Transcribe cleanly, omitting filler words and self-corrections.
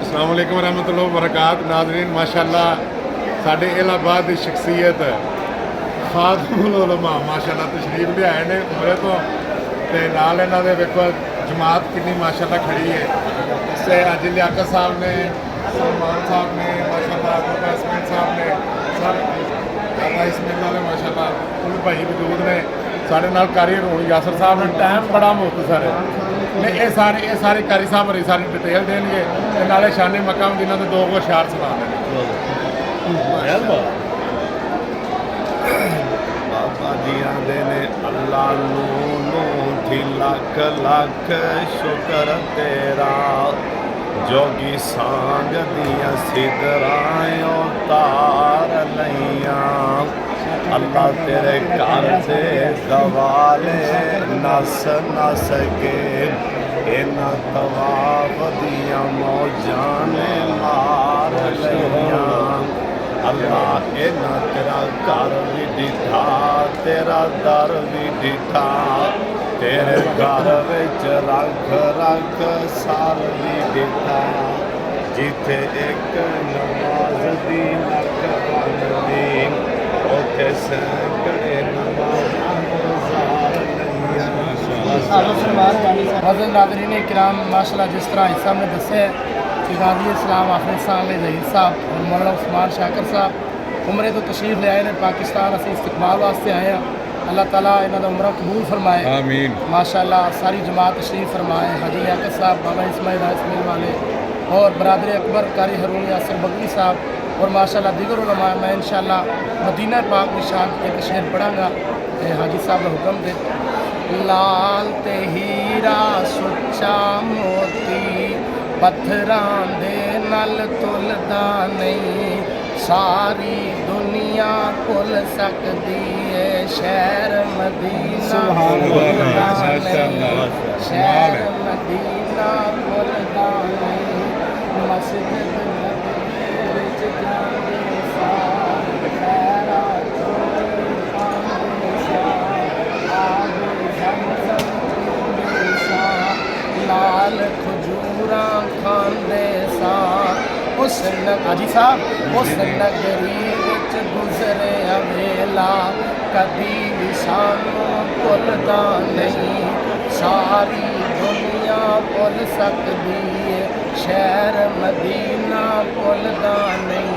अस्सलाम वालेकुम रहमतुल्लाहि व बरकात। नाज़रीन माशाअल्लाह साढ़े इलाहाबाद की शख्सियत खातमुल उलमा माशाअल्लाह तशरीफ ले आए ने उमरे तो ते नाल इन्हां दे वेखो जमात कितनी माशाअल्लाह खड़ी है। से अज लियाकत साहब ने, सलमान साहब ने माशाअल्लाह, इसमाइल साहब ने, सर इसमाइल वाले माशाअल्लाह उन भाई मौजूद ने। साढ़े नाल कारी हरून यासर साहब ने। टाइम बड़ा मुख्तसर है ने ये सारे कारी साहब हरी सारी डिटेल देंगे ते नाले शाने मक्का मदीना के दो अशार सुना देंगे। बाबा जी आंदे ने अल्लाह नू थी लख लख शुक्र तेरा जोगी सांग दिया सिदरां तार लैया। अल्लाह तेरे घर से दवाले नस नस के इन्हां तवाफ दिया मौजां ने मार लैया। अल्लाह इन्हां तेरा घर भी डिठा, तेरा दर भी डिठा, तेरे घर विच रख रख सार भी डिठा। जिथे एक नमाज दी लख बनदी उथे सैकड़े नमाज़ां गुज़ार लईयां। हज़रत नाज़रीन इकराम माशाअल्लाह जिस तरह हिस्सा में दस्या कि गाज़ी इस्लाम आफिज़ साहब ज़हीर साहब और मौलाना उस्मान शाकिर साहब उमरे तो तशरीफ़ ले आए ने पाकिस्तान। असीं इस्तकबाल वास्ते आए हैं। अल्लाह ताला इन्हां दा उमरा कबूल फरमाए आमीन। माशाअल्लाह सारी जमात तशरीफ़ फरमाए। हाजी याकत साहब, बाबा इसमाइल वाले और बरदर अकबर कारी हरून यासर बगवी साहब और माशाअल्लाह दीगर उलमा। मैं इंशाअल्लाह मदीना पाक की शान एक शेर पढ़ांगा। हाजी साहब का हुक्म दे। लाल ते हीरा सुच्चा मोती पत्थरां दे नल तुलदा नहीं। सारी दुनिया भुल सकदी है शहर मदीना भुलदा नहीं। शहर मदीना भुलदा नहीं। मस्जिद विच जांदे सार खैरा चोरी पांदे सार आग ज़मज़म पींदे सार लाल खजूरां खांदे सार। उस हाजी साहब उस नगरी विच गुज़रे वेला कदी भी सानू भुलदा नहीं। सारी दुनिया भुल सकदी है शहर मदीना भुलदा नहीं।